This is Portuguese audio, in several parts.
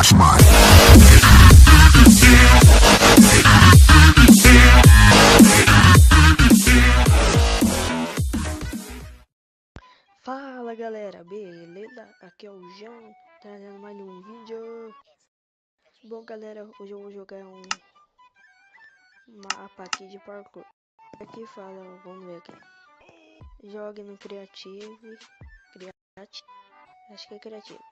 Flash Mine. Fala galera, beleza? Aqui é o João, trazendo mais um vídeo. Bom galera, hoje eu vou jogar um mapa aqui de parkour. Aqui fala, vamos ver aqui. Jogue no criativo, acho que é criativo.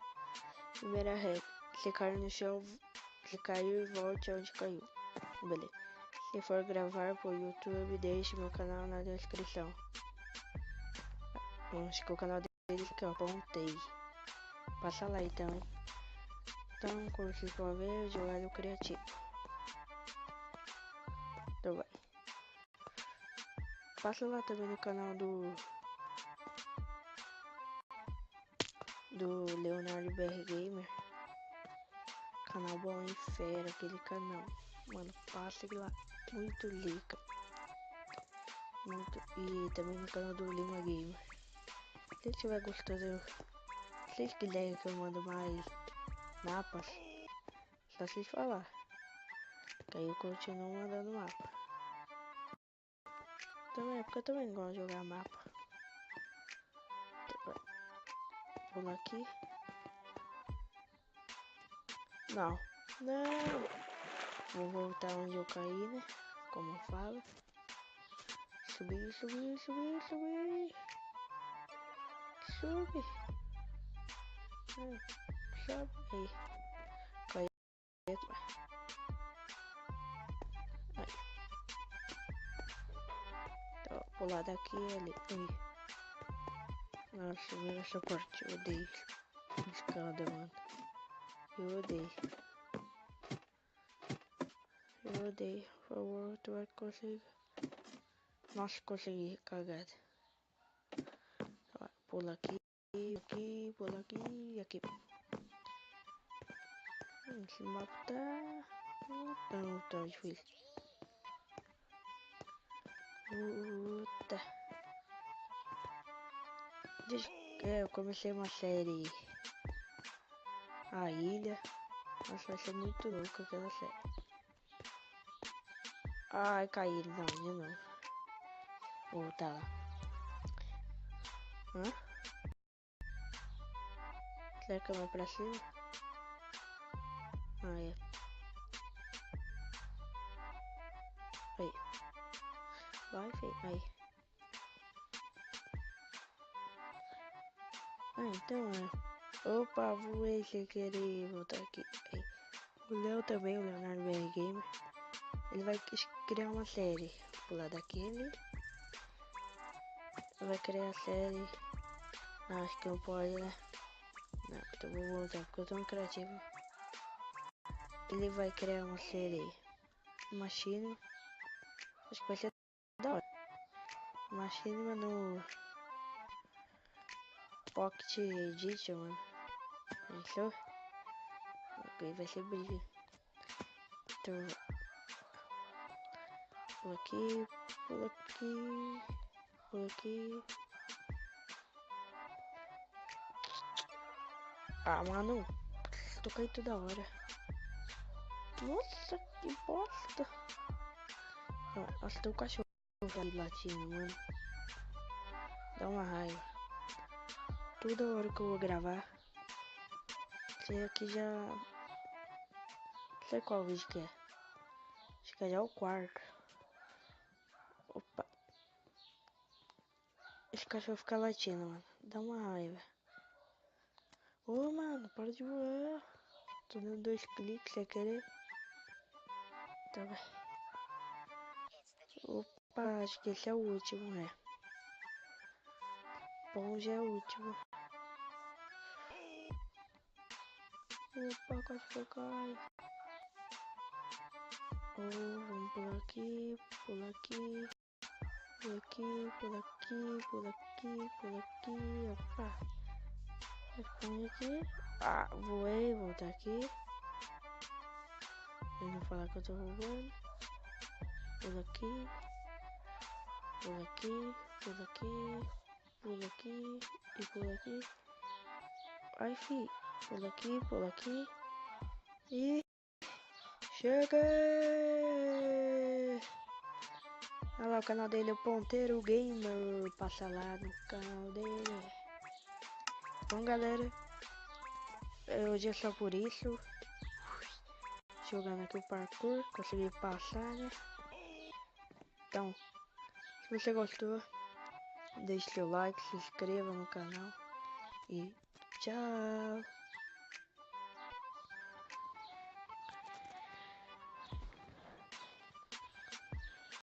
Primeira regra, se cair no chão, se cair, volte onde caiu. Beleza. Se for gravar pro YouTube, deixe meu canal na descrição. Acho que o canal dele aqui, ó, apontei. Passa lá então. Então, curso pra ver, jogar no criativo. Então vai. Passa lá também no canal do Leonardo BR Gamer. Canal bom e fera, aquele canal. Mano, passa lá. Muito lica. Muito. E também no canal do Lima Gamer. Se ele tiver gostando, se vocês quiserem que eu mando mais mapas, só vocês falar. Que aí eu continuo mandando mapa. Também, porque eu também gosto de jogar mapa. Pular aqui. Não. Não. Vou voltar onde eu caí, né? Como eu falo. Subir, subir, subir, subir. Sube. Sobe. Aí. Caiu. Aí. Então, pular daqui e ali. Aí. Nossa, vira essa parte. Eu odeio escada, mano. Eu odeio. Eu odeio. Por favor, tu vai conseguir. Nossa, consegui. Cagada. Pula aqui. Aqui. Pula aqui. Aqui. Esse mapa tá tão difícil. Puta. Eu comecei uma série. A Ilha. Nossa, vai ser muito louco aquela série. Ai, caí. Não, de novo. Vou voltar lá. Hã? Será que eu vou pra cima? Ah, é. Aí. Vai, filho. Aí. Ah, então é. Opa, voei sem querer voltar aqui. Aí. O Léo também, o Leonardo BR Gamer. Ele vai criar uma série. Pular daquele. Vai criar a série. Ah, acho que não pode, né? Não, então vou voltar porque eu tô criativo. Ele vai criar uma série Machine. Acho que vai ser da hora. Machine no Pocket Edition, mano. Pensou? Ok, vai ser brilho. Então, pula aqui, pula aqui, pula aqui. Ah, mano, tô caindo toda hora. Nossa, que bosta. Nossa, tem um cachorro aí latindo, mano. Dá uma raiva. Toda hora que eu vou gravar. Esse aqui já... Não sei qual vídeo que é. Acho que é já o quarto. Opa. Esse cachorro fica latindo, mano. Dá uma raiva. Ô, mano, para de voar. Tô dando 2 cliques sem querer. Tá, vai. Opa, acho que esse é o último, né? Bom, já é o último. Opa, quase que eu caio. Vamos pular aqui, pular aqui. Pula aqui, pula aqui, pula aqui, pula aqui. Opa. Responde aqui. Ah, voei, voltar aqui. Eles não falar que eu tô roubando. Pula aqui. Pula aqui, pula aqui. Pula aqui e pula aqui. Ai, fi. Pula aqui, pula aqui. E cheguei! Olha lá o canal dele, o Ponteiro Gamer. Passa lá no canal dele. Bom, galera, hoje é só por isso. Jogando aqui o parkour, consegui passar, né? Então, se você gostou, deixe seu like, se inscreva no canal e tchau!